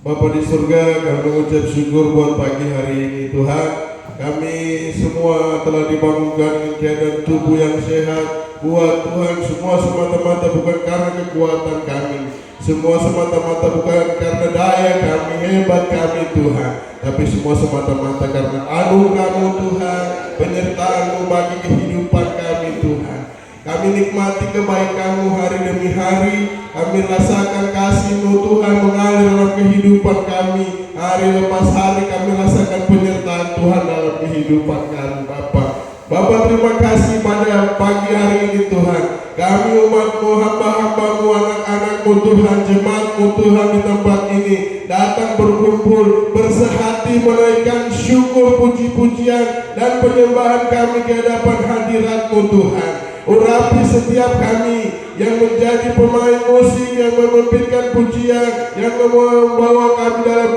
Bapa di surga, kami mengucap syukur buat pagi hari ini Tuhan. Kami semua telah dibangunkan dengan keadaan tubuh yang sehat. Buat Tuhan, semua semata-mata bukan karena kekuatan kami, semua semata-mata bukan karena daya kami, hebat kami Tuhan, tapi semua semata-mata karena anugerah-Mu Tuhan, penyertaan-Mu bagi kehidupan kami Tuhan. Kami nikmati kebaikan-Mu hari demi hari. Kami rasakan kasih-Mu Tuhan mengalir dalam kehidupan kami. Hari lepas hari kami rasakan penyertaan Tuhan dalam kehidupan kami Bapa, terima kasih pada pagi hari ini Tuhan. Kami umat-Mu, hamba-hamba-Mu, anak-anak-Mu Tuhan, jemaat-Mu Tuhan di tempat ini datang berkumpul bersehati menaikkan syukur, puji-pujian dan penyembahan kami di hadapan hadirat-Mu Tuhan. Urapi setiap kami yang menjadi pemain musik, yang memimpinkan pujian, yang membawa kami dalam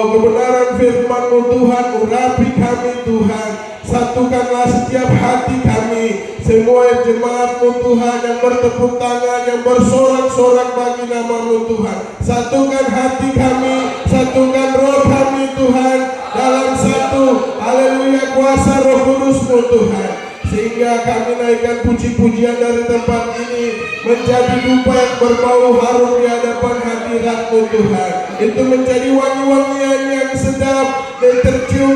kebenaran firman-Mu Tuhan. Urapi kami Tuhan, satukanlah setiap hati kami, semua jemaat-Mu Tuhan yang bertepuk tangan, yang bersorak-sorak bagi nama-Mu Tuhan. Satukan hati kami, satukan roh kami Tuhan dalam satu, haleluya, kuasa Roh Kudus-Mu Tuhan, sehingga kami naikkan puji-pujian dari tempat ini menjadi dupa yang berbau harum di hadapan hadirat-Mu Tuhan. Itu menjadi wangi-wangian yang sedap dan tercium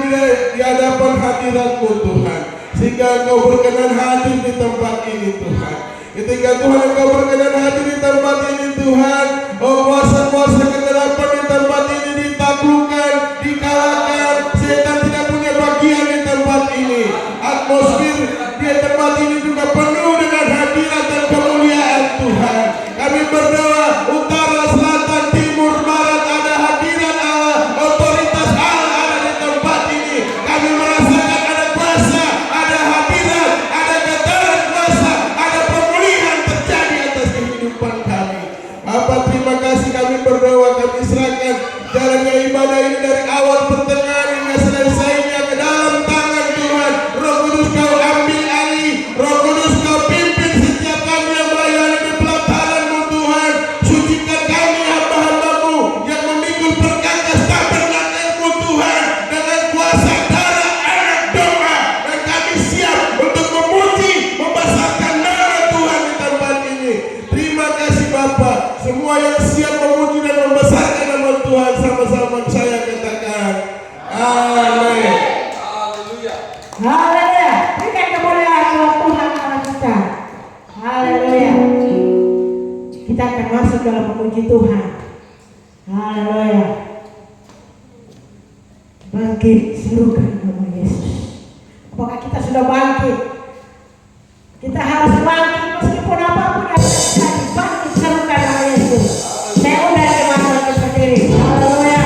di hadapan hadirat-Mu Tuhan, sehingga Engkau berkenan hadir di tempat ini Tuhan. Ketika Tuhan Engkau berkenan hadir di tempat ini Tuhan, kuasa-kuasa kegelapan di tempat ini ditaklukkan, dikalahkan. Setan tidak punya bagian di tempat ini. Atmosfer di tempat ini juga penuh dengan hadirat dan kemuliaan Tuhan. Kami berdoa, utara, selatan, timur, barat, ada hadirat Allah, otoritas Allah ada di tempat ini. Kami merasakan ada kuasa, ada hadirat, ada getaran kuasa, ada pemulihan terjadi atas kehidupan kami. Bapa, terima kasih, kami berdoa, kami serahkan jalannya ibadah ini dari awal pertengahan hingga selesainya ke dalam tangan Tuhan. Roh Kudus Kau ambil alih, Roh Kudus Kau pimpin setiap kami yang melayani di pelataran-Mu Tuhan. Sucikan kami hamba-hamba-Mu yang memikul perkakas tabernakel-Mu Tuhan dengan kuasa darah anak domba, dan kami siap untuk memuji, membesarkan nama Tuhan di tempat ini. Terima kasih Bapa. Semua yang siap memuji dan membesarkan nama Tuhan sama-sama saya katakan amin. Haleluya. Berikan kemuliaan buat Tuhan Allah kita. Haleluya. Kita akan masuk dalam memuji Tuhan. Haleluya. Bangkit, serukan nama Yesus. Apakah kita sudah bangkit? Kita harus bangkit meskipun apapun yang terjadi. Bangkit, serukan nama Yesus. Saya undang jemaat kita berdiri. Haleluya.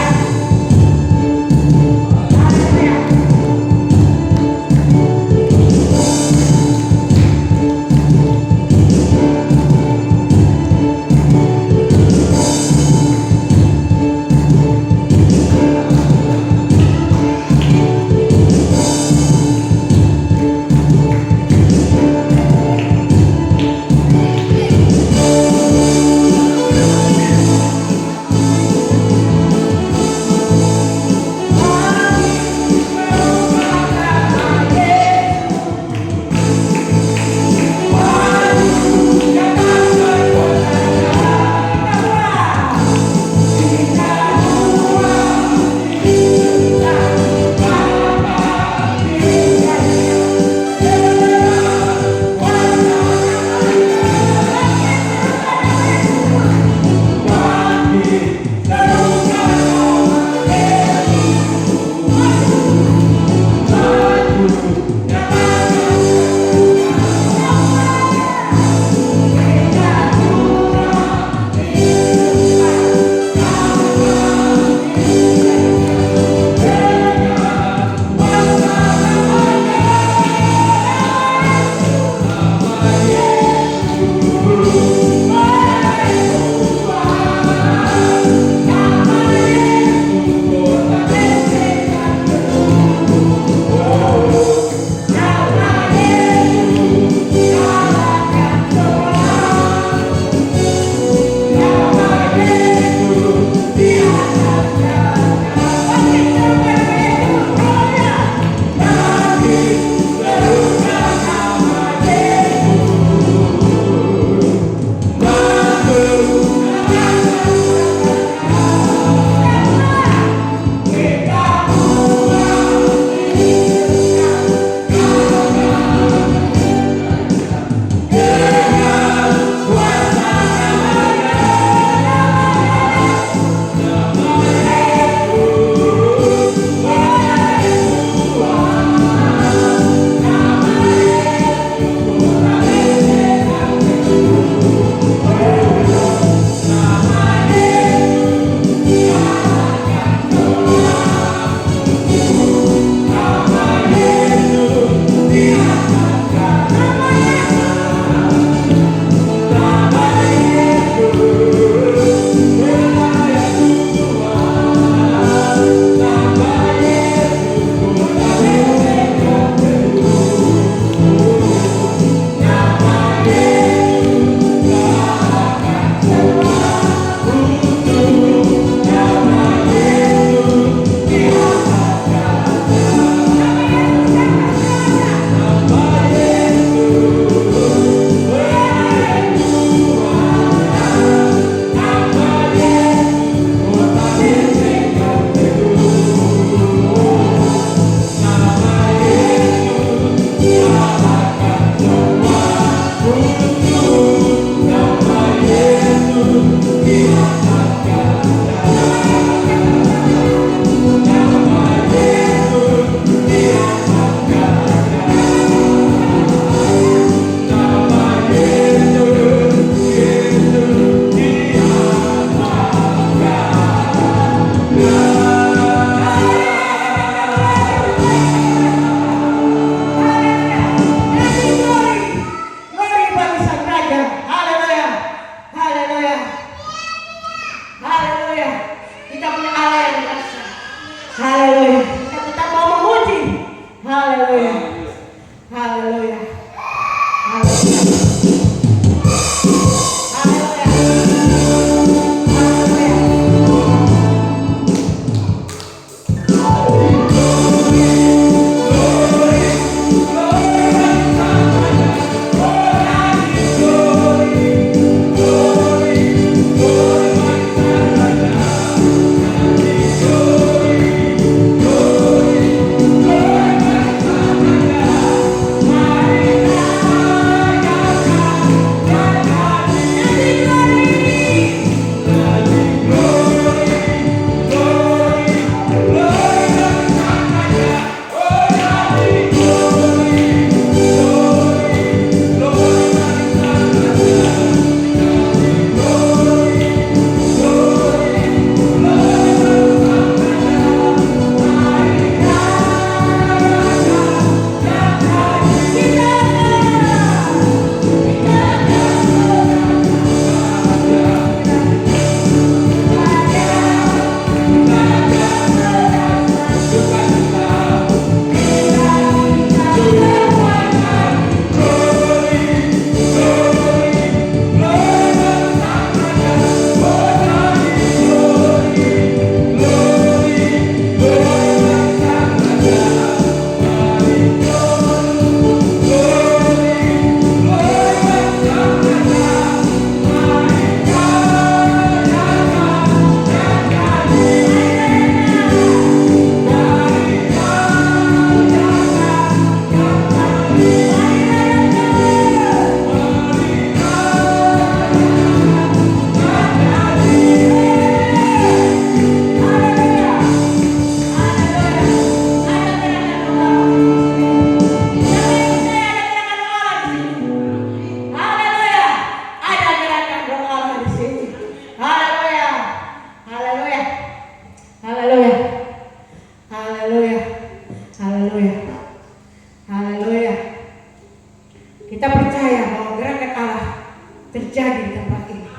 terjadi di tempat ini.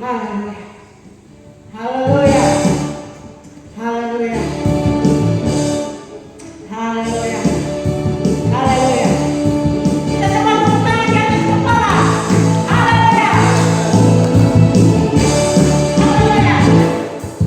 Haleluya. Haleluya. Haleluya. Haleluya. Haleluya. Kita semua tepuk tangan di atas kepala. Haleluya. Haleluya. Haleluya.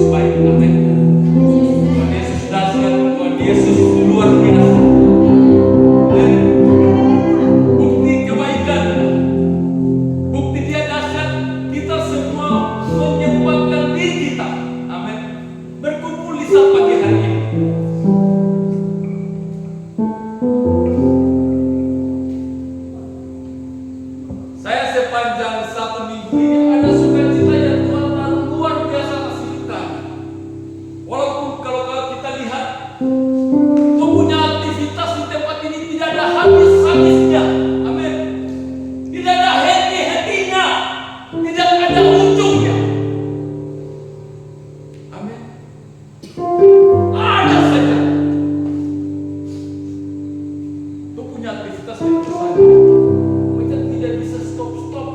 baik. Amin. Tuhan Yesus dahsyat, Tuhan Yesus luar biasa. Dan bukti kebaikan, bukti Dia dahsyat, kita semua menyempatkan diri kita, amin, berkumpul di saat pagi hari ini. Saya sepanjang 1 minggu ini ada sukacita yang Tuhan taruh luar biasa atas hidup kami. Walaupun kalau kita lihat kita punya aktivitas di tempat ini tidak ada habis-habisnya, amin. Tidak ada henti-hentinya, tidak ada ujungnya, amin. Ada saja. Kita punya aktivitas di perusahaan, kita tidak bisa stop-stop.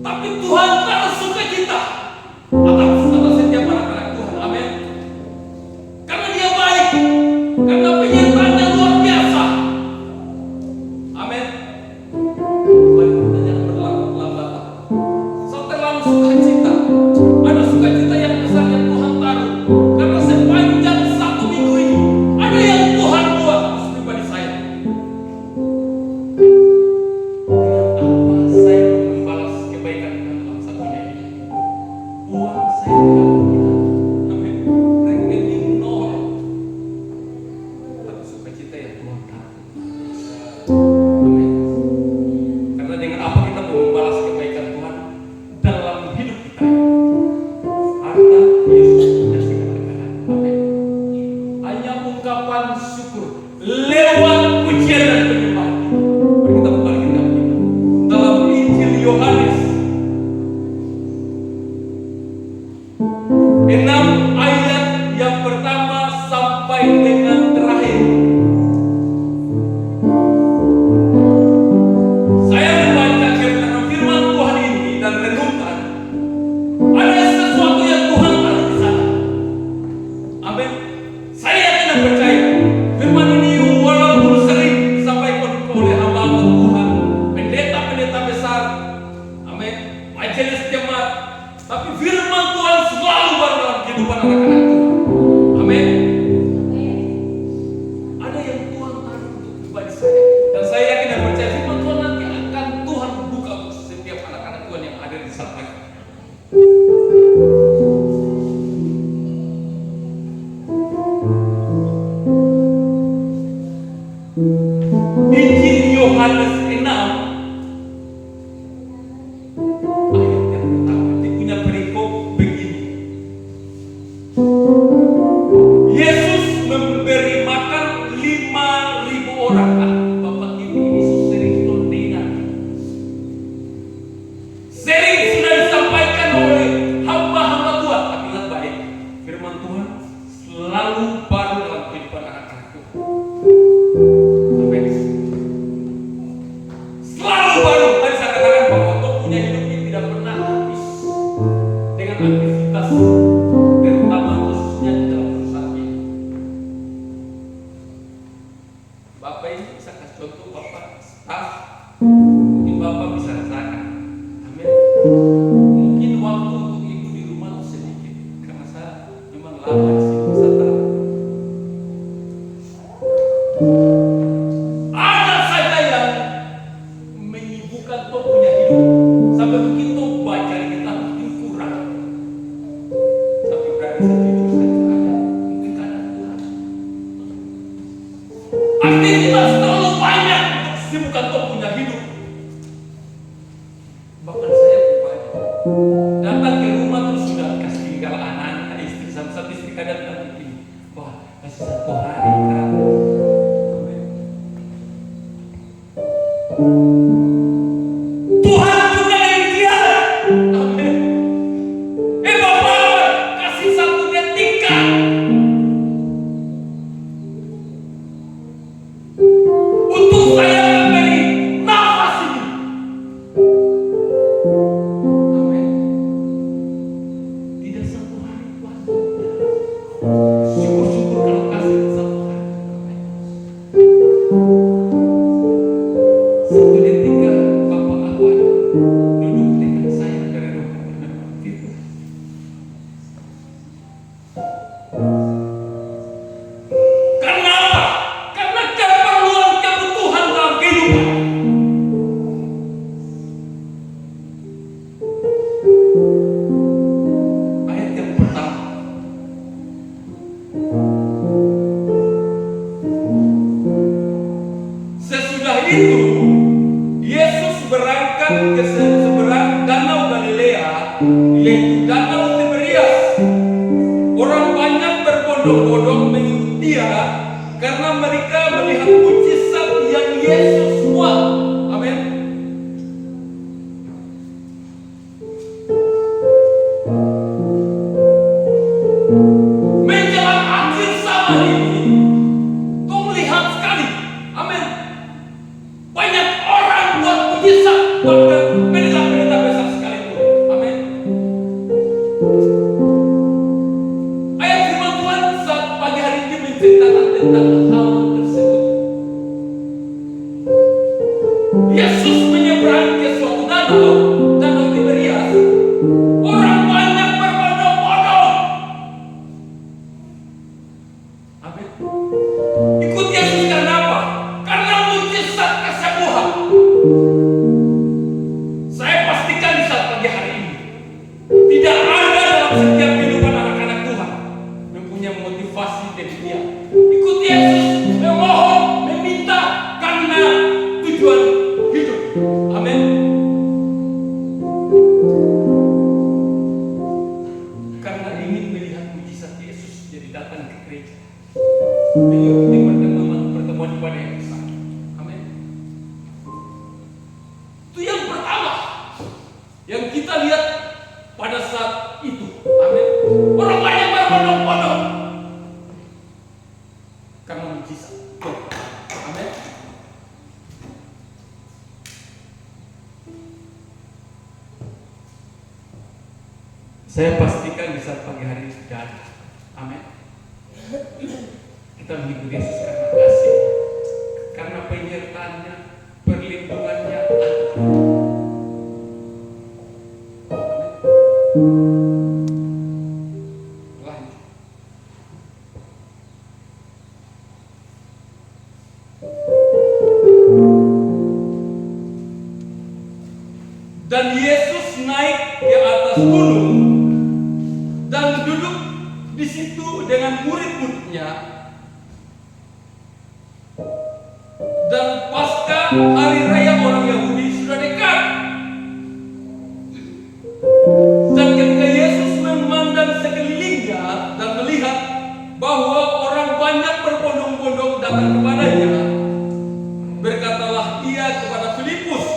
Tapi Tuhan taruh sukacita atas setiap anak-anak Tuhan, amin. Karena Dia baik, karena penyertaannya luar biasa, amin. Mari kita jangan berlambat-lambatan. So terlalu sukacita, ada sukacita yang besar yang Tuhan taruh. Karena sepanjang 1 minggu ini ada yang Tuhan buat atas pribadi saya. Dengan apa saya membalas kebaikan dalam satunya ini? Uang saya tidak punya, amin. Rekening nol. Tapi sukacita yang Tuhan taruh, amin. Karena dengan apa kita mau membalas kebaikan Tuhan dalam hidup kita ini? Harta Yesus menyelesaikan perkara, amin. Hanya ungkapan syukur lewat pujian dan penyembahan. Mari kita buka Alkitab kita dalam Injil Yohanes 6 ayat yang pertama sampai dengan terakhir. Saya membaca firman Tuhan ini dan renungkan, ada sesuatu yang Tuhan taruh di sana, amin. Saya yakin dan percaya firman ini walaupun sering disampaikan oleh hamba-hamba Tuhan, pendeta-pendeta besar, amin, majelis jemaat, tapi firman Tuhan selalu baru dalam kehidupan anak-anak Tuhan, amin. Ada yang Tuhan taruh untuk pribadi saya, dan saya yakin dan percaya firman Tuhan nanti akan Tuhan buka untuk setiap anak-anak Tuhan yang ada di saat ini. Injil Yohanes 6 ayat yang pertama, dia punya perikop begini. Yesus memberi makan 5.000 orang. Bapak Ibu, Yesus sering tondena. Sering sudah disampaikan oleh hamba-hamba Tuhan, tapi ingat baik, firman Tuhan selalu baru dalam kehidupan anak-anak Tuhan. Amin. Selalu baru. Tadi saya katakan bahwa kau punya hidup yang tidak pernah habis dengan aktivitas, terutama khususnya di dalam perusahaan ini. Bapak ini bisa kasih contoh, Bapak staff, mungkin Bapak bisa rasakan, amin. Mungkin waktu untuk ibu di rumah itu sedikit, karena saya memang lama di sini, bisa tahu. Ada saja yang menyibukkan kau punya hidup sampai begitu baca di kita mungkin kurang. Tapi berarti tidur saja ada, mungkin karena Tuhan. Aktivitas terlalu banyak untuk sibukkan kau punya hidup. Bahkan saya pribadi datang ke rumah terus sudah kasih tinggal anak-anak, istri, satu istri kadang begini, wah masih 1 hari kan. Tuhan juga demikian, amin. Bapak kasih 1 detik kan untuk saya memberi nafas ini, amin. Tidak 1 hari Tuhan, syukur-syukur kalau kasih 1 hari. berangkat ke seberang Danau Galilea, yaitu Danau Tiberias. Orang banyak berbondong-bondong mengikuti dia karena mereka melihat mujizat yang Yesus buat. Amin. Menjelang akhir zaman ini, kau lihat sekali, amin. Banyak orang buat mujizat, bahkan pendeta-pendeta besar sekalipun, amin. Ayat firman Tuhan saat pagi hari ini menceritakan tentang hal tersebut. Yesus menyeberang ke suatu danau, Danau Tiberias. Orang banyak berbondong-bondong. Amin. Ikut Yesus karena apa? Karena mujizat kesembuhan. Saya pastikan di saat pagi hari ini tidak ada dalam setiap kehidupan anak-anak Tuhan yang punya motivasi demikian. Ikut Yesus, memohon, meminta karena tujuan hidup. Amin. Karena ingin melihat mujizat Yesus, jadi datang ke gereja, mengikuti pertemuan ibadah yang besar. Amin. Itu yang pertama yang kita lihat pada saat itu. Amin. Orang banyak berbondong-bondong karena mujizat. Amin. Saya pastikan di saat pagi hari ini tidak ada. Amin. Kita mengikuti Yesus karena kasih, karena penyertaannya, perlindungannya. Lanjut. Dan Yesus naik ke atas gunung dan duduk di situ dengan murid-muridnya. Dan pasca hari raya orang Yahudi sudah dekat. Dan ketika Yesus memandang sekelilingnya dan melihat bahwa orang banyak berbondong-bondong datang kepadanya, berkatalah ia kepada Filipus,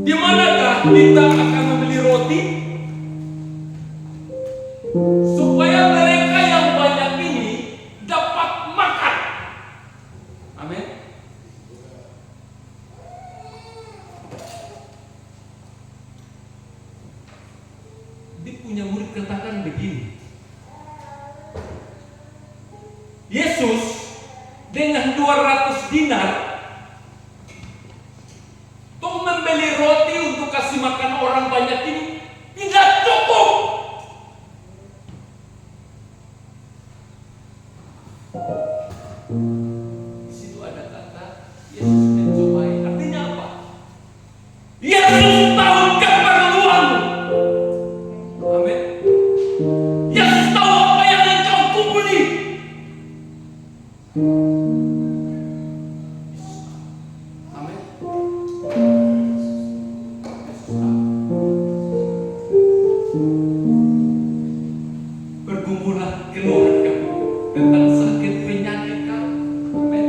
"Di manakah kita akan membeli roti supaya mereka yang banyak ini dapat makan?" Amin. Dia punya murid katakan begini, Yesus dengan 200 dinar untuk membeli roti untuk kasih makan orang banyak ini tidak cukup. Di situ ada kata Yesus mencobai. Artinya apa? Yesus tahu keperluanmu. Amin. Yesus tahu apa yang engkau kumpuli. Amin. Bergumullah keluhan kamu tentang sakit penyakit kamu. Amin.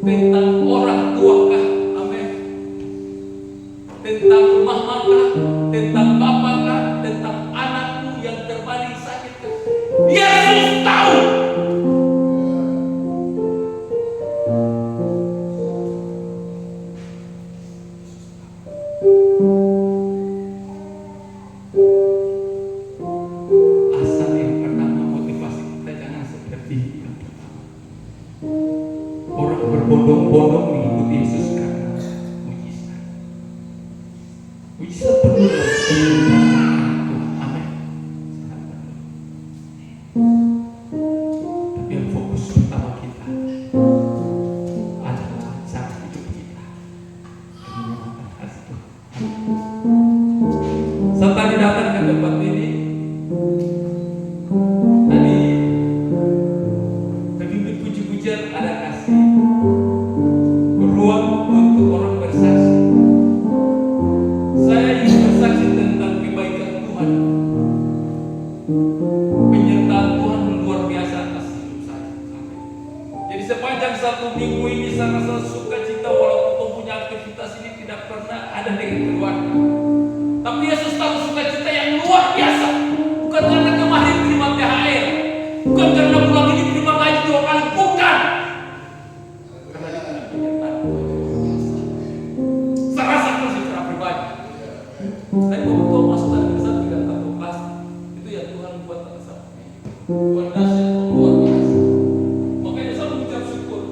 Tentang orang tua kah? Amin. Tentang mama kah? Tentang bapak kah? Tentang anakmu yang terbaring sakit kah? Yesus tahu. Asal yang pertama motivasi kita jangan seperti yang pertama. Orang berbondong-bondong mengikuti Yesus karena mujizat. Mujizat perlu dalam kehidupan Tuhan. Amin. Tapi yang fokus pertama kita adalah cara hidup kita. Menyenangkan hati Tuhan. Saat tadi datang ke tempat ini, tadi pemimpin puji-pujian ada kasih bisa rasa sukacita walaupun kau punya aktivitas ini tidak pernah ada dengan keluarga. Tapi Yesus tahu sukacita yang luar biasa. Bukan karena kemarin terima THR, bukan karena bulan ini terima gaji 2 kali, bukan. Karena dia punya penyertaan luar biasa. Saya rasakan secara pribadi. Saya waktu masuk dalam Kristen tidak tahu kelas, itu ya Tuhan buat saya. Buat dahsyat luar biasa. Makanya saya mengucap syukur.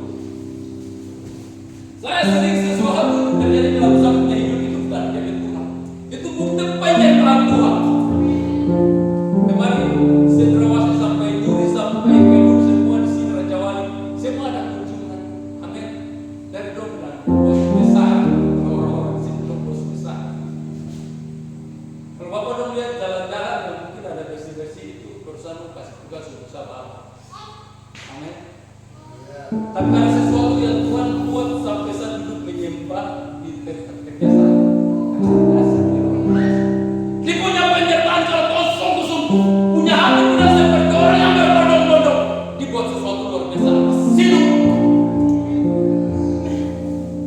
Saya sering sesuatu terjadi dalam satu hidup itu bukan dari Tuhan. Itu bukti penyertaan Tuhan. Kemarin Cendrawasih sampai Duri sampai Kebun semua di sini Raja Wali semua ada kunjungan. Amin. Dari Domlan, bos besar, orang-orang di sini bos besar. Kalau Bapak dong lihat jalan-jalan yang mungkin ada bersih-bersih itu berusaha kasih tugas untuk sahabat. Amin. Tapi ada sesuatu yang Tuhan buat sampai saya duduk menyembah di terkesa. Dia punya penyertaan kalau kau sungguh-sungguh punya hati tidak seperti orang yang berbondong-bondong. Dibuat sesuatu luar biasa. Silu.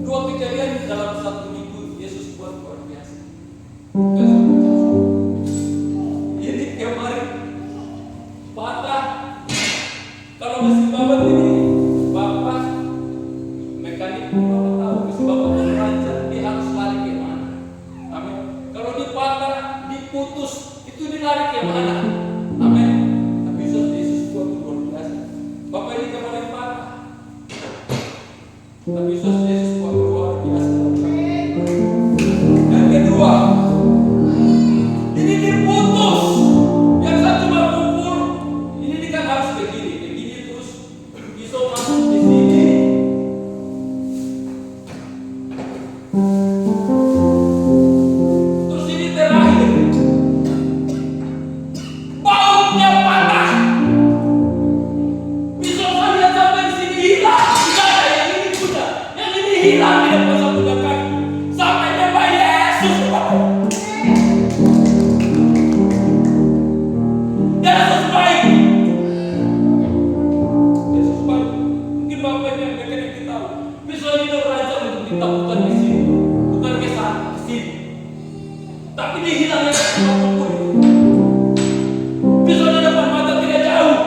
2 kejadian dalam 1 minggu Yesus buat luar biasa. Ini kemarin patah. Kalau mesin babat ini bapak mekanik bapak tahu mesin babat terancam dia harus lari ke mana. Amin. Kalau dipatah diputus itu dilari ke mana. Amin. Tapi Yesus buat luar biasa. Bapak ini kemarin patah. Tapi Yesus buat luar biasa. Yang kedua, ini diputus. Yang satu cuma pukul. Ini kan harus begini terus bisa masuk di sini. Terus ini terakhir. Bautnya patah. Bisa saja sampai di sini hilang. Tidak ada yang ini punya. Yang ini hilang di depan satu kaki. Sampai depan Yesus. Yesus baik. Yesus baik. Mungkin bapaknya mereka yang tahu. Misalnya dia berancam untuk ditakutan di sini, bukan ke sana, ke sini. Tapi dia hilangnya apapun. Misalnya depan mata tidak jauh,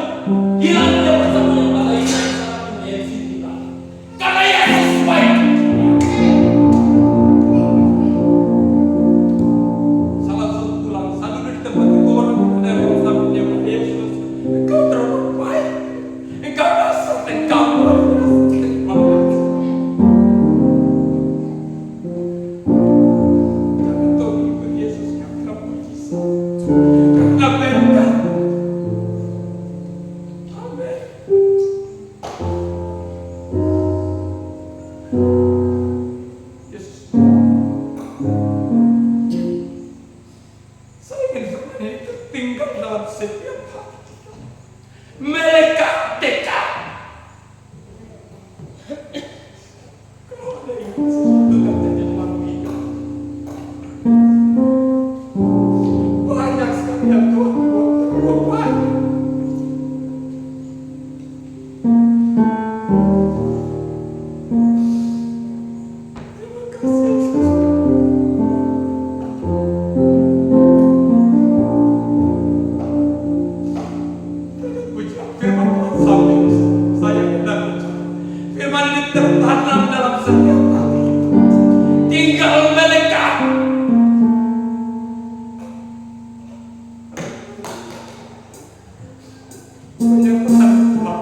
hilang dia bersama yang mata ini sana punya yang sini hilang. Karena Yesus baik. Saya langsung pulang. Saya duduk di tempat itu orang ada yang sampingnya Yesus. Engkau terlalu baik. Engkau dasar, engkau luar biasa. Jangan tahu ikut Yesus karena mujizat, karena berkat. Amin. Yesus, saya ingin semuanya itu tinggal dalam setiap hati kita. Melekat dekat. Kalau ada yang sesuatu yang terjadi dalam hidup, banyak sekali yang Tuhan buat terlalu banyak. Terima kasih Yesus. Puji firman Tuhan sampai saya hendak ucap. Firman ini tertanam dalam setiap hati kita. Tinggal melekat. Banyak pesan Tuhan.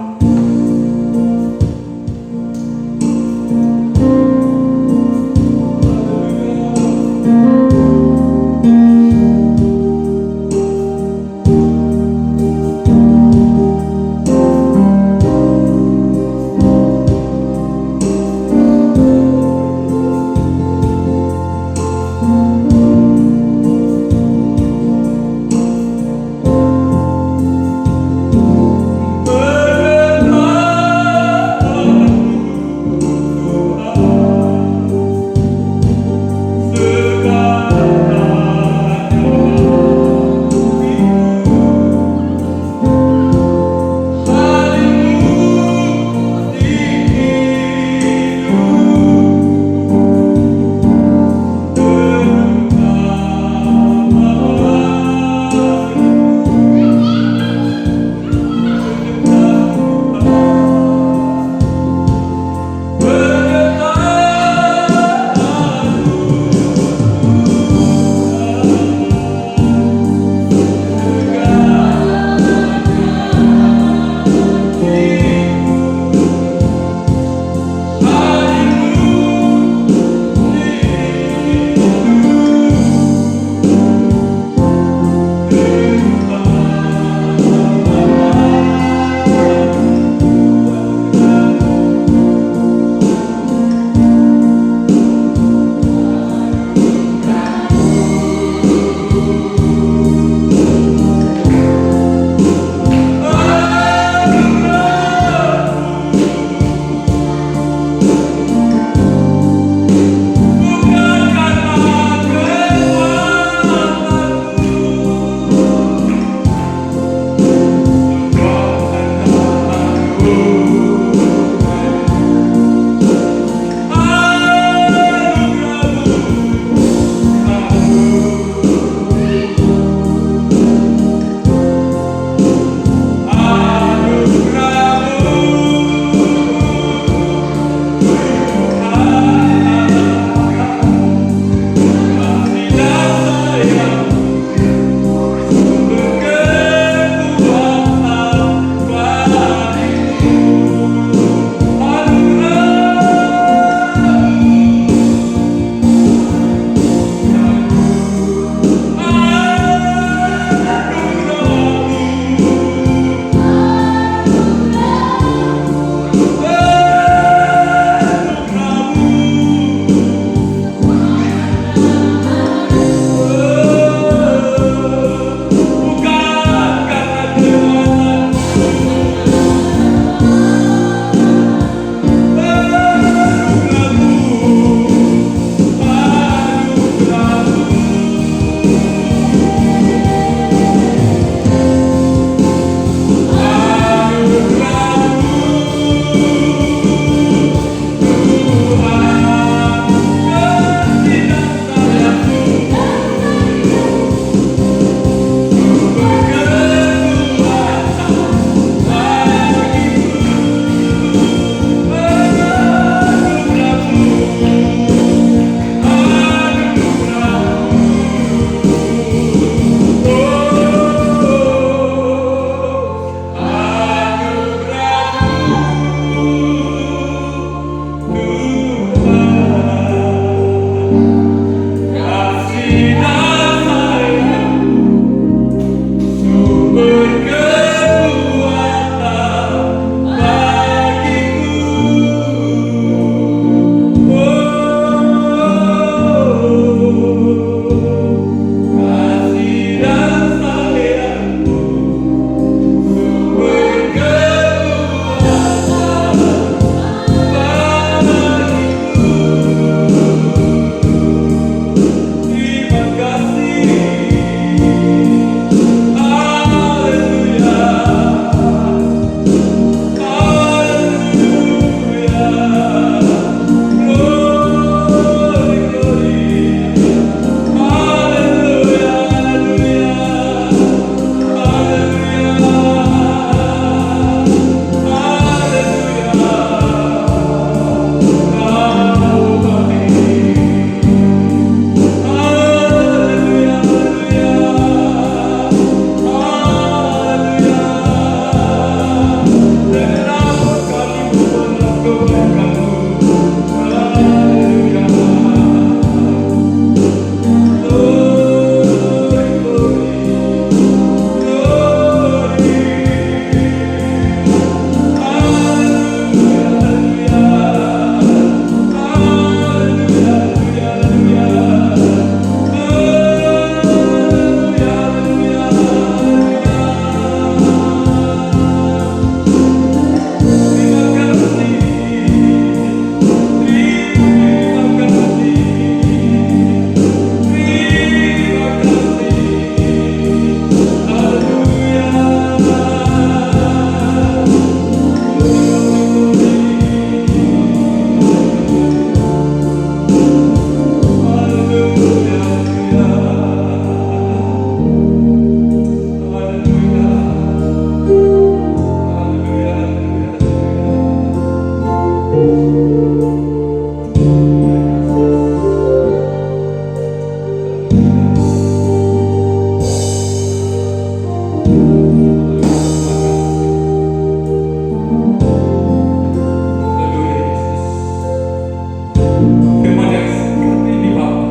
firman yang singkat ini Bapak,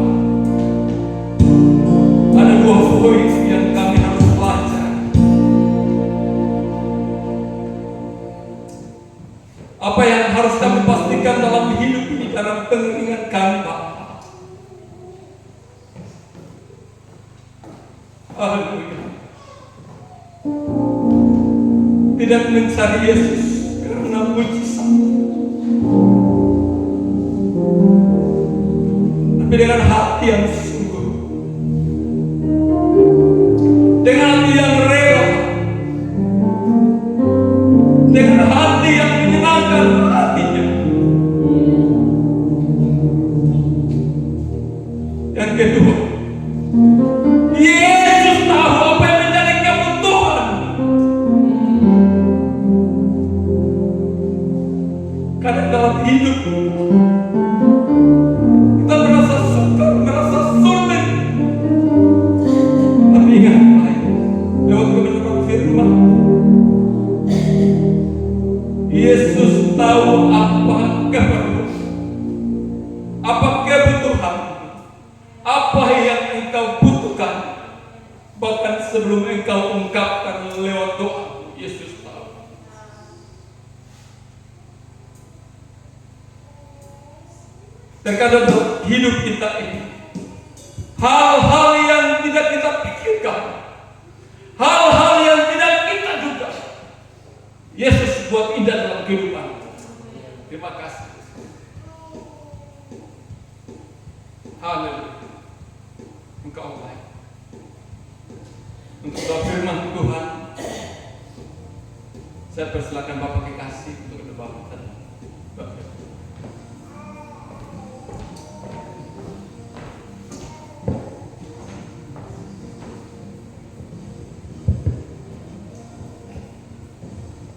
ada 2 poin yang kami harus pelajari. Apa yang harus kami pastikan dalam hidup ini, dalam pengiringan kami Bapak. Haleluya. Tidak mencari Yesus karena mujizat, tapi dengan hati yang sungguh, dengan hati yang rela, dengan hati yang menyenangkan hatinya. Yang kedua, Yesus tahu apa yang menjadi kebutuhan. Kadang dalam hidup kita merasa sukar, merasa sulit, tapi ingat baik lewat kebenaran firman, Yesus tahu apa keperluan, apa kebutuhan, apa yang engkau butuhkan, bahkan sebelum engkau ungkapkan lewat doa. Yesus tahu. Terkadang dalam hidup kita ini, hal-hal yang tidak kita pikirkan, hal-hal yang tidak kita duga, Yesus buat indah dalam kehidupan. Terima kasih. Haleluya. Engkau baik. Untuk firman Tuhan, saya persilakan Bapak kekasih untuk berdoa.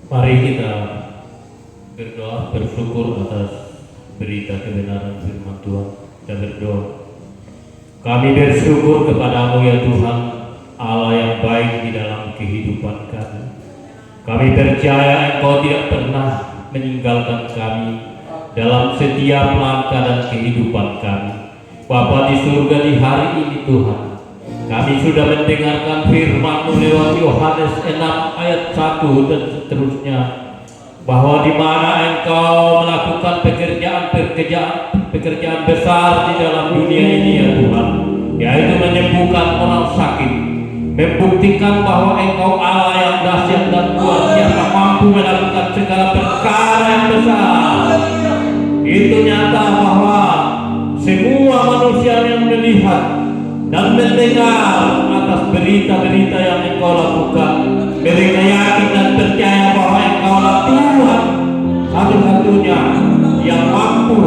Mari kita berdoa, bersyukur atas berita kebenaran firman Tuhan. Kita berdoa. Kami bersyukur kepadamu ya Tuhan, Allah yang baik di dalam kehidupan kami. Kami percaya Engkau tidak pernah meninggalkan kami dalam setiap langkah dan kehidupan kami. Bapa di surga, di hari ini Tuhan, kami sudah mendengarkan firman-Mu lewat Yohanes 6 ayat 1 dan seterusnya, bahwa di mana Engkau melakukan pekerjaan besar di dalam dunia ini ya Tuhan, yaitu menyembuhkan orang sakit, membuktikan bahwa Engkau Allah yang dahsyat dan luar biasa, mampu melakukan segala perkara yang besar. Itu nyata bahwa semua manusia yang melihat dan mendengar atas berita-berita yang Engkau lakukan, mereka yakin dan percaya bahwa Engkaulah Tuhan satu-satunya yang mampu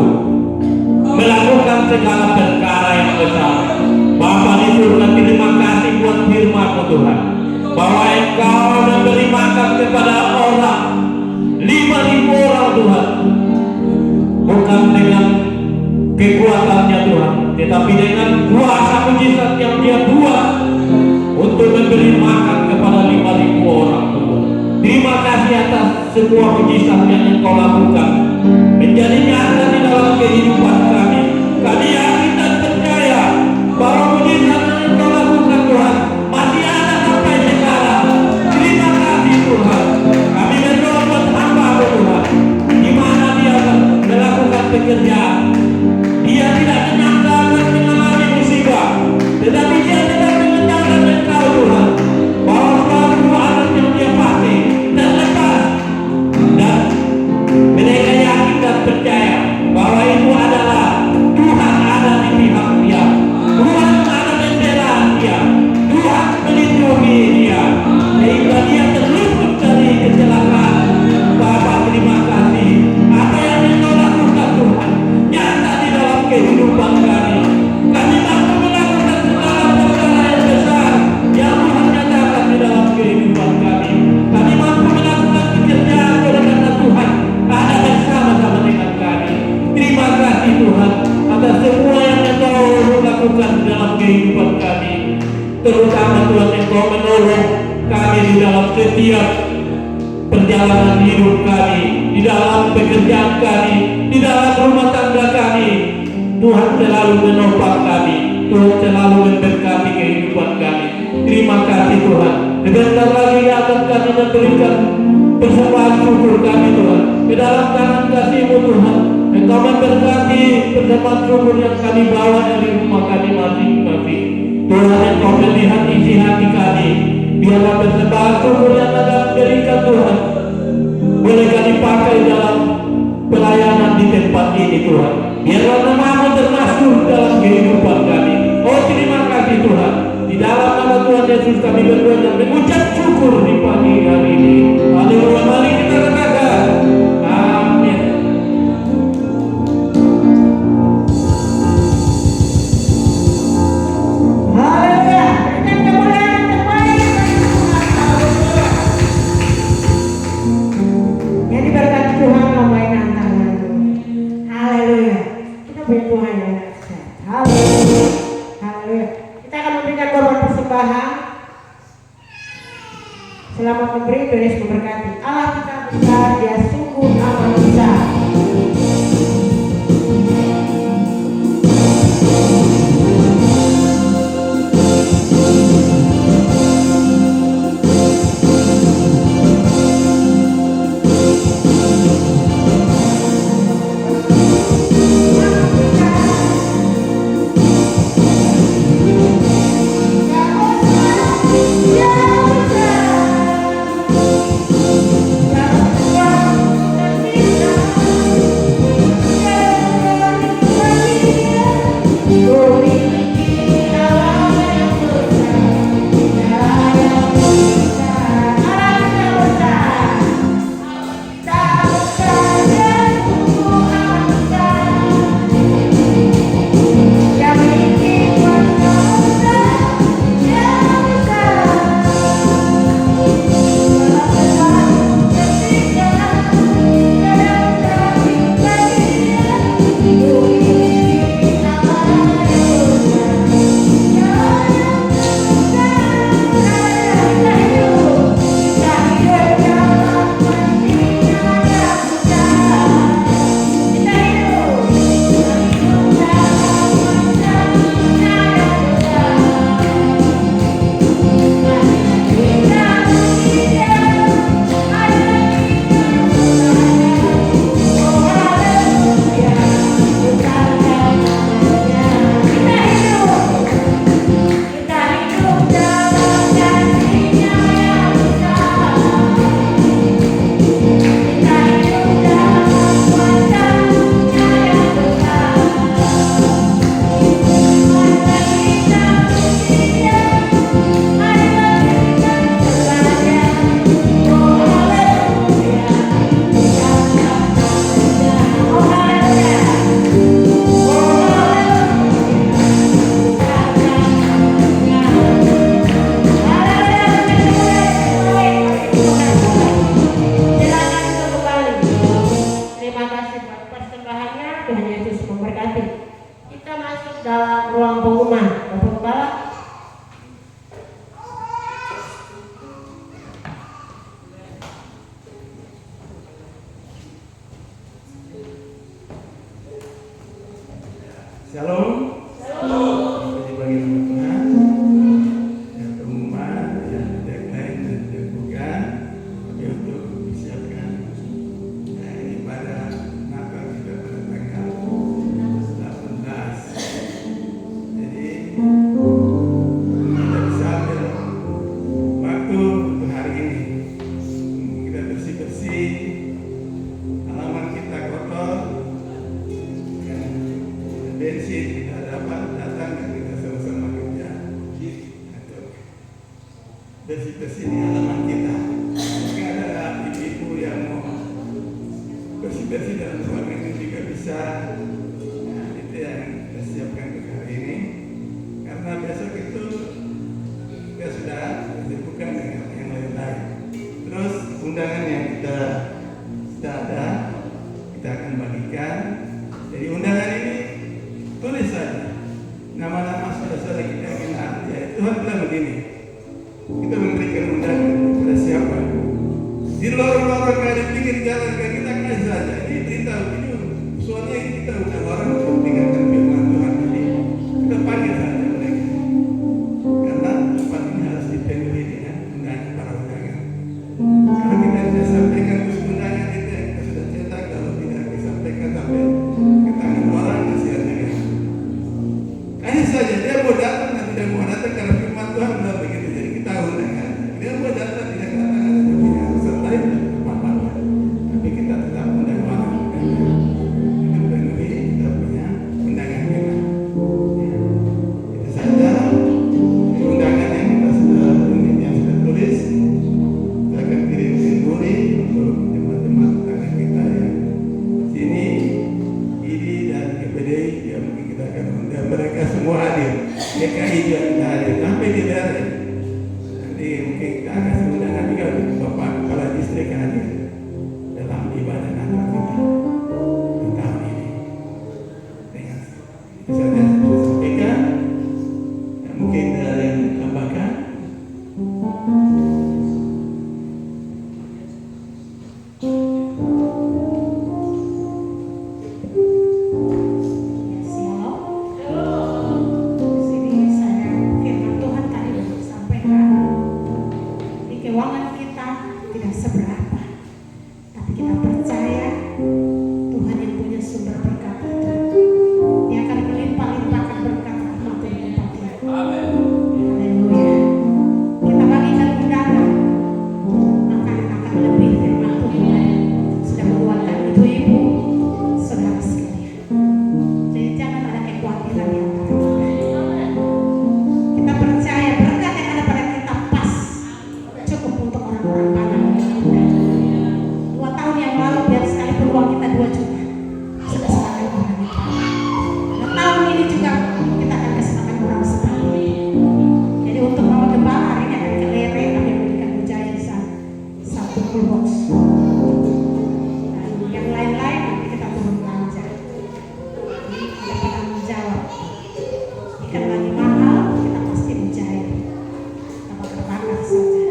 melakukan segala perkara yang besar. Bapa di surga, terima kasih buat firman-Mu Tuhan, bahwa Engkau memberi makan kepada orang 5.000 orang Tuhan, bukan dengan kekuatannya Tuhan, tetapi dengan kuasa mujizat yang Dia buat untuk memberi makan kepada 5.000 orang Tuhan. Terima kasih atas semua mujizat yang Engkau lakukan menjadi nyata di dalam kehidupan kami. Kami yakin dan percaya bahwa mujizat yang Engkau lakukan Tuhan masih ada sampai sekarang. Terima kasih Tuhan. Kami berdoa buat hamba-Mu Tuhan, di mana dia melakukan pekerjaan. Dia tidak menyangka akan mengalami musibah, tetapi dia tetap mengandalkan Engkau Tuhan, bahwa suatu anak yang dia pakai dan lepas, dan mereka yakin dan percaya bahwa itu adalah Tuhan ada di pihak dia, Tuhan ada membela dia, Tuhan melindungi dia, sehingga dia terluput dari kecelakaan. Bapa, terima kasih apa yang Engkau lakukan Tuhan nyata di dalam kehidupan kami. Kami mampu melakukan segala perkara yang besar yang Tuhan nyatakan di dalam kehidupan kami. Kami mampu melakukan pekerjaan karena Tuhan ada bersama-sama dengan kami. Terima kasih Tuhan atas semua yang Engkau lakukan di dalam kehidupan kami. Terutama Tuhan, Engkau menolong kami di dalam setiap perjalanan hidup kami, di dalam pekerjaan kami, di dalam rumah tangga kami. selalu menopang kami, Tuhan selalu memberkati kehidupan kami. Terima kasih Tuhan. Sebentar lagi akan kami memberikan persembahan syukur kami Tuhan ke dalam tangan kasih-Mu Tuhan. Engkau memberkati persembahan syukur yang kami bawa dari rumah kami masing-masing. Tuhan, Engkau melihat isi hati kami. Biarlah persembahan syukur yang akan berikan Tuhan boleh kami pakai dalam pelayanan di tempat ini Tuhan. Biarlah nama-Mu termasyhur dalam kehidupan kami. Oh, terima kasih Tuhan. Di dalam nama Tuhan Yesus kami berdoa dan mengucap syukur di pagi hari ini. Haleluya, mari kita katakan amin. Haleluya. Berikan kemuliaan terbaik bagi Tuhan. Haleluya. Jadi berkat Tuhan lambaikan tanganmu. Haleluya. Kita punya Tuhan yang dahsyat. Haleluya. Haleluya. Kita akan memberikan korban persembahan. Selamat memberi, Tuhan Yesus memberkati. Allah kita besar, Dia sungguh amat besar. Shalom. Puji bagi nama Tuhan. Yang pengumuman, yang deadline dan yang bukan, tapi untuk disiapkan ibadah Natal kita pada tanggal 18. Jadi kita bisa ambil waktu untuk hari ini. Kita bersih-bersih, halaman kita kotor, bensin kita dapat datang dan kita sama-sama kerja untuk bersih-bersih di halaman kita. Mungkin ada ibu-ibu yang mau bersih-bersih dalam ruangan ini juga bisa. Nah, itu yang kita siapkan untuk hari ini. Karena besok itu kita sudah disibukkan dengan yang lain-lain. Terus undangan yang kita sudah ada, kita akan bagikan. Jadi undangan ini tulis saja nama-nama saudara-saudara kita yang kenal. Ya, Tuhan bilang begini, kita memberikan undangan kepada siapa? Di lorong-lorong di pinggir jalan kita kasih saja. Ini berita ini soalnya kita udah orang untuk mendengarkan firman Tuhan. ya mungkin kita akan undang mereka semua hadir. DKI juga kita hadir, sampai di daerah. Nanti mungkin kita akan undangan juga untuk Bapak Kepala Distrik hadir dalam ibadah Natal kita tahun ini. Dengan itu saja saya sampaikan. Ya, mungkin ada yang tambahkan. Keuangan kita tidak seberapa, tapi kita percaya Tuhan yang punya sumber berkat itu, Dia akan melimpah-limpahkan berkat rahmat dan limpah-limpah. Haleluya. Kita bagikan undangan, akan lebih firman Tuhan sudah menguatkan ibu-ibu, saudara sekalian. Jadi jangan ada kekhawatiran di antara kita. Kita percaya berkat yang ada pada kita pas cukup untuk orang-orang kanan. 2 tahun yang lalu biar sekalipun uang kita 2 juta sudah sekarang orang kita. Dan tahun ini juga kita akan kesempatan orang seperti itu. Jadi untuk Mama Gembala hari ini akan ke Lere, kami memberikan Wijaya satu full box. Dan yang lain-lain nanti kita turun belanja. Jadi ada penanggung jawab. Ikan lagi mahal, kita pasti Wijaya. Kita bakar saja.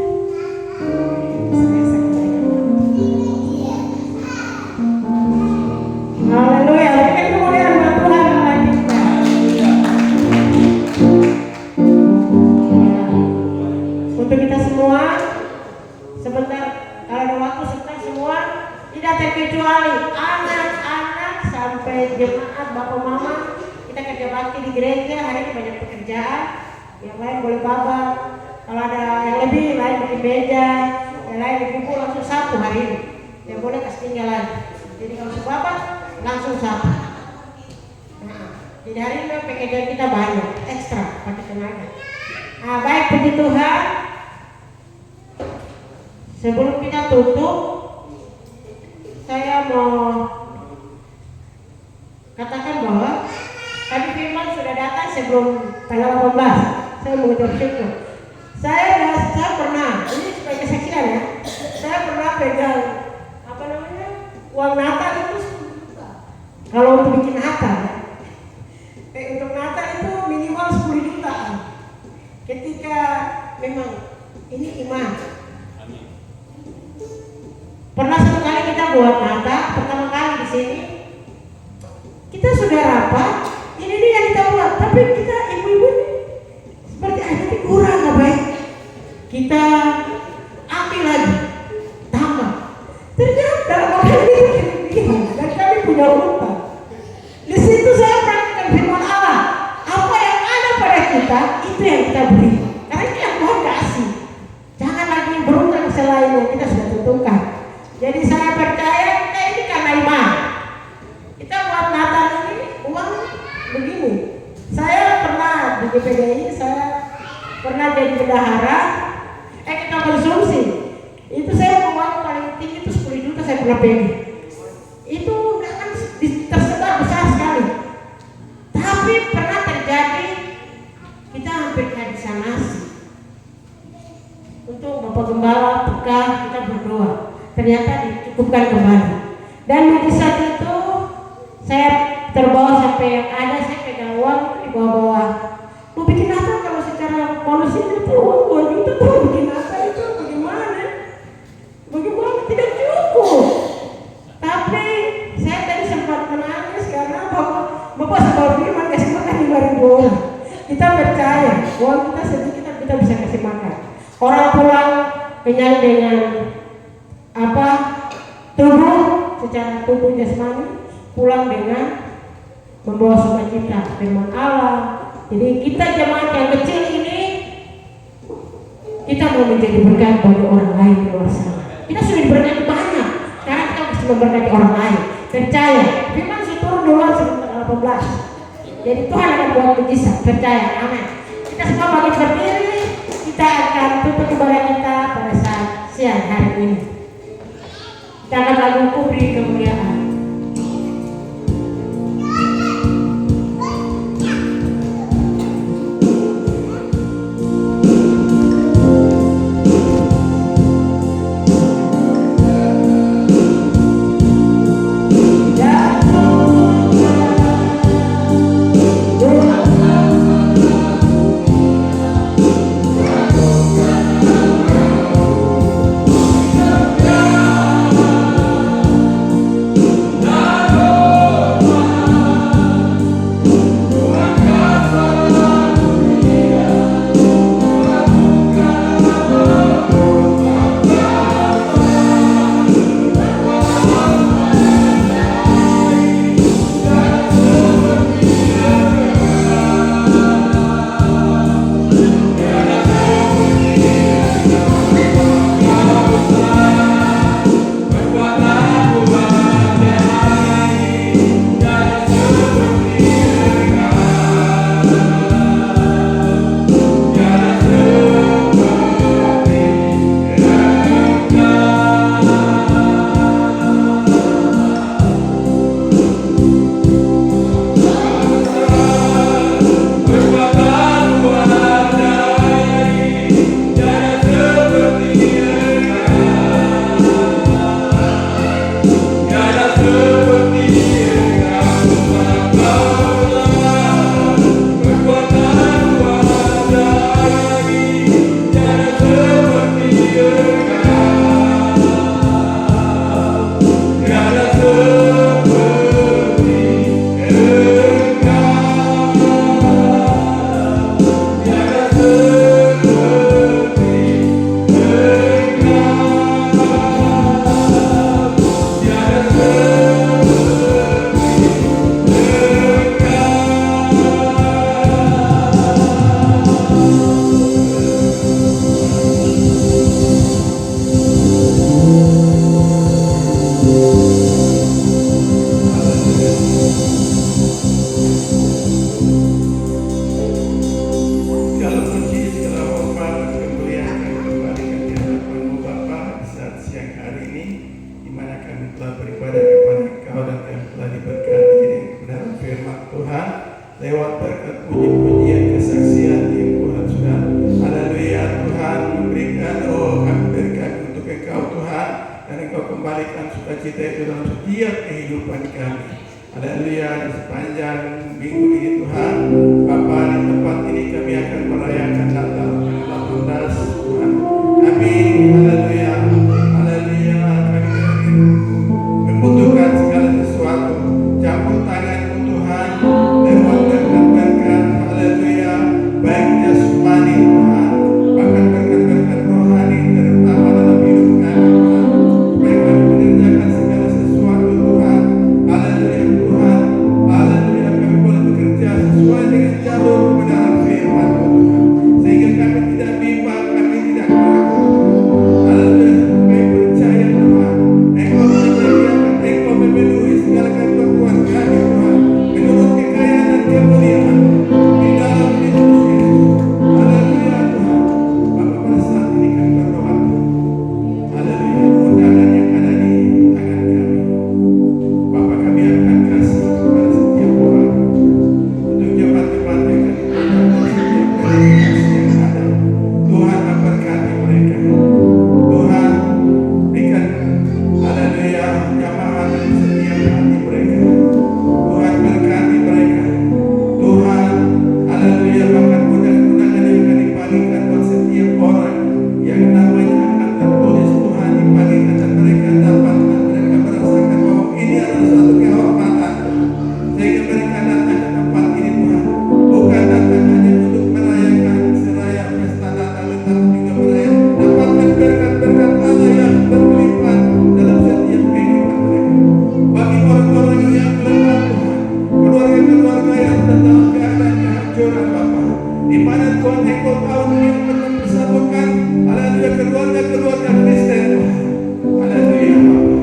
Haleluya, berikan kemuliaan buat Tuhan yang lain kita. Untuk kita semua, sebentar kalau ada waktu sebentar semua, tidak terkecuali anak-anak sampai jemaat bapak mama, kita kerja bakti di gereja hari ini banyak pekerjaan, yang lain boleh babat. Kalau ada yang lebih, lain bikin meja, yang lain ibu langsung sapu hari ini. Yang boleh kasih tinggalan. Jadi kalau sebabat langsung sapu. Nah, jadi hari ini pekerjaan kita banyak, ekstra pakai tenaga. Nah, baik puji Tuhan. Sebelum kita tutup, saya mau katakan bahwa tadi firman sudah datang sebelum tanggal 18. Saya mau ucap syukur. Saya pernah, ini sebagai kesaksian ya, saya pernah pegang uang Natal itu 10 juta. Kalau untuk bikin Natal ya. Untuk Natal itu minimal 10 juta. Ketika memang ini iman. Pernah satu kali kita buat Natal, pertama kali di sini kita sudah rapat, ini dia yang kita buat, tapi kita ibu-ibu seperti ada kurang nggak baik. Kita ambil lagi, tambah. Ternyata makanya dan kami punya utang. Di situ saya praktikkan firman Allah. Apa yang ada pada kita itu yang kita beri. Karena ini yang Tuhan kasih. Jangan lagi berutang selain yang kita sudah tentukan. Jadi saya percaya kita ini karena iman. Kita buat Natal ini uang begini. Saya pernah di GPDI, saya pernah jadi bendahara. Kita konsumsi itu saya uang paling tinggi itu 10 juta saya pernah pegang. Itu kan tersebar besar sekali. Tapi pernah terjadi kita hampir kehabisan nasi. Untuk Bapak Gembala peka kita berdoa, ternyata dicukupkan kembali. Dan di saat itu saya terbawa sampai yang ada saya pegang uang itu di bawah-bawah. Mau bikin apa kalau secara manusia itu uang 2 juta tuh bikin apa itu bagaimana? Bagaimana tidak cukup. Tapi saya tadi sempat menangis karena Bapak sebab firman kasih makan 5.000 orang. Kita percaya uang kita sedikit kita bisa kasih makan. Orang pulang kenyang dengan tubuh secara tubuh jasmani, pulang dengan membawa sukacita firman Allah. Jadi kita jemaat yang kecil ini kita mau menjadi berkat bagi orang lain di luar sana. Kita sudah diberkati banyak, sekarang kita harus memberkati orang lain. Percaya, firman turun duluan sebelum tanggal 18. Jadi Tuhan akan buat mujizat, percaya, amin. Kita semua bagi berdiri, kita akan tutup ibadah kita pada saat siang hari ini. Kita akan lagu beri kemuliaan. lewat berkat puji-pujian kesaksian yang Tuhan sudah, haleluya, Tuhan memberikan, kami berikan untuk Engkau Tuhan, dan Engkau kembalikan sukacita itu dalam setiap kehidupan kami. Haleluya, di sepanjang minggu ini Tuhan, Bapa, di tempat ini kami akan merayakan Natal 18 Tuhan. Kami, haleluya, haleluya, kami membutuhkan segala sesuatu, campur tangan-Mu Tuhan, lewat berkat-berkat, haleluya, baik jasmani Tuhan, bahkan berkat-berkat rohani, terutama dalam hidup kami Tuhan, supaya kami mengerjakan segala sesuatu Tuhan, haleluya Tuhan, haleluya, kami boleh bekerja sesuai dengan jalur kebenaran firman-Mu Tuhan, sehingga kami tidak bimbang, kami tidak ragu, haleluya, kami percaya Tuhan, Engkau menyediakan, Engkau memenuhi segala kebutuhan kami Tuhan, menurut kekayaan dan kemuliaan di dalam Yesus Kristus. Haleluya Tuhan. Bapa, pada saat ini kami berdoa, haleluya, undangan yang ada di tangan kami, Bapa, kami akan kasih kepada setiap orang untuk jemaat-jemaat yang akan diundang dan setiap organisasi yang ada. Tuhan memberkati mereka. Tuhan berikan, haleluya, jamaah dari setiap hati mereka. Tuhan berkati mereka. Tuhan, haleluya, bahkan undangan-undangan yang akan dibagikan buat setiap orang yang namanya akan tertulis Tuhan dibagikan, dan mereka dapatkan, mereka merasakan bahwa ini adalah suatu kehormatan Tuhan, sehingga mereka datang ke tempat ini Tuhan, bukan datang hanya untuk merayakan seraya pesta Natal, tetapi juga merayakan, dapatkan berkat-berkat Allah yang berlipat dalam setiap kehidupan mereka. Bagi orang-orang yang lemah Tuhan, keluarga-keluarga yang sedang dalam keadaan kehancuran Bapa, di mana Tuhan Engkau tahu dunia penuh persatukan, haleluya, keluarga-keluarga Kristen Tuhan, haleluya Bapa.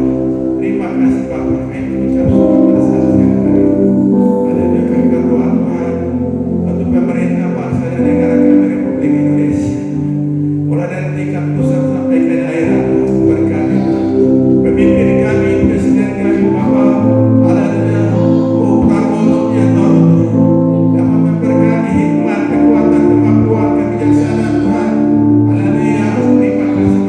Terima kasih Bapa, kami mengucap syukur pada saat siang hari ini. Haleluya, kami berdoa Tuhan untuk pemerintah bangsa dan negara kami Republik Indonesia, mulai dari tingkat pusat sampai ke daerah Tuhan, berkati Tuhan. Pemimpin kami, presiden kami Bapa, haleluya, Prabowo Subianto Tuhan, dapat memberkati hikmat, kekuatan, kemampuan, kebijaksanaan Tuhan, haleluya. Terima kasih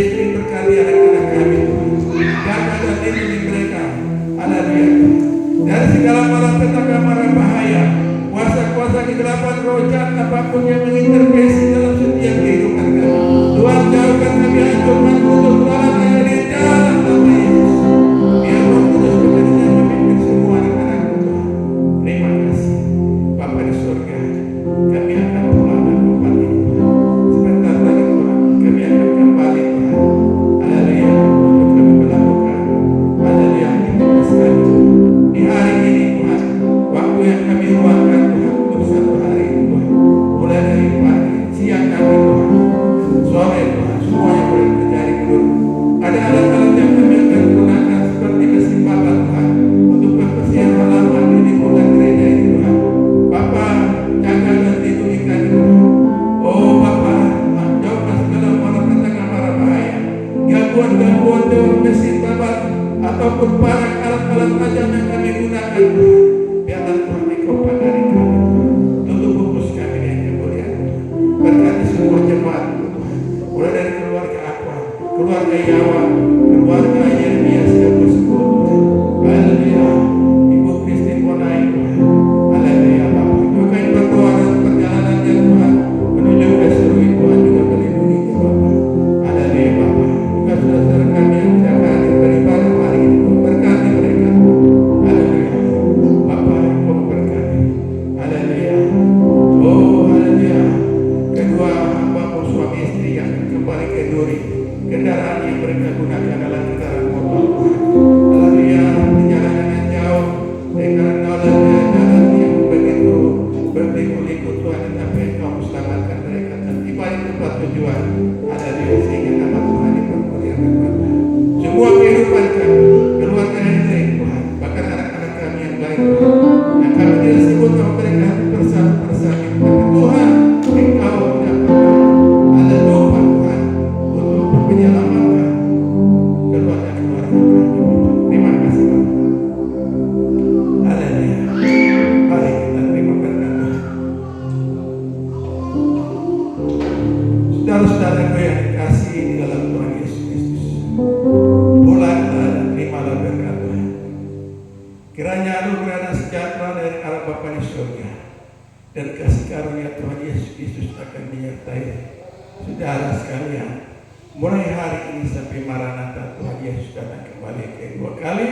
istri, berkati anak-anak kami Tuhan. Jaga dan lindungi mereka. Haleluya. Dari segala malapetaka, mara bahaya, kuasa-kuasa kegelapan, roh jahat apapun yang mengintervensi dalam setiap kehidupan kami, Tuhan jauhkan kami, hancurkan, putus dalam di dalam nama Yesus. Biar Roh Kudus bekerja dan memimpin semua anak-anak-Mu Tuhan. Terima kasih Bapa di surga. Kami akan pulang dan kembali Tuhan. Sebentar lagi Tuhan, kami akan kembali Tuhan. Haleluya. Untuk kami melakukan haleluya aktivitas kami di hari ini Tuhan. Waktu yang kami luangkan Tuhan untuk satu hari Tuhan, mulai dari pagi, siang kami Tuhan, sore Tuhan, semua yang boleh terjadi Tuhan. Ada alat-alat yang kami akan gunakan seperti mesin Bapa Tuhan untuk pembersihan halaman di lingkungan gereja ini Tuhan. Bapa, jaga dan lindungi kami Tuhan. Oh Bapa, jauhkan segala malapetaka, mara bahaya, gangguan-gangguan dengan mesin Bapa ataupun barang alat-alat tajam yang kami gunakan Tuhan. Biarlah Tuhan Engkau pagari kami, tutup bungkus kami dengan kemuliaan Tuhan. Berkati semua jemaat Tuhan, mulai dari keluarga Aqua, keluarga Yawa, keluarga Yeremias yang bersyukur Tuhan. Haleluya. Ibu Christine Monai Tuhan. Haleluya Bapa. Doakan berdoa dan perjalanan yang Tuhan menuju ke seluruh Tuhan juga melindungi Bapa. Haleluya Bapa. Juga saudara kami yang siap hadir beribadah hari ini Tuhan, berkati mereka. Haleluya. Bapa Engkau memberkati. Haleluya. Oh haleluya. Kedua hamba-Mu suami istri yang kembali ke duri, kendaraan yang mereka gunakan adalah kendaraan motor Tuhan. Haleluya. Perjalanan yang jauh dengan haleluya jalan yang begitu berliku-liku Tuhan, tetapi Engkau selamatkan mereka dan tiba di tempat tujuan. Haleluya. Sehingga nama Tuhan dipermuliakan Bapa. Semua kehidupan kami, keluarga yang baik Tuhan, bahkan anak-anak kami yang baik Tuhan, yang kami tidak sebut nama mereka persatu-persatu, tapi Tuhan Engkau mendapatkan ada doa Tuhan untuk menyelamatkan keluarga-keluarga kami. Terima kasih Bapak. Haleluya. Mari kita terima berkat Tuhan. Saudara-saudaraku yang dikasihi di dalam Tuhan Yesus Kristus, pulanglah dan terimalah berkat Tuhan. Kiranya anugerah dan sejahtera dari Allah Bapa di surga dan kasih karunia Tuhan Yesus Kristus akan menyertai saudara sekalian mulai hari ini sampai Maranatha Tuhan Yesus datang kembali kedua kali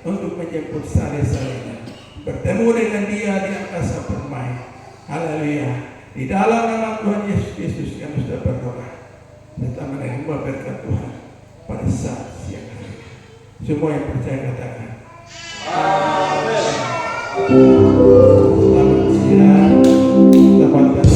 untuk menjemput sale-salenya, bertemu dengan Dia di angkasa permai. Haleluya. Di dalam nama Tuhan Yesus Kristus kami sudah berdoa serta menerima berkat Tuhan pada saat siang hari. Semua yang percaya katakan amin. Selamat siang, selamat datang.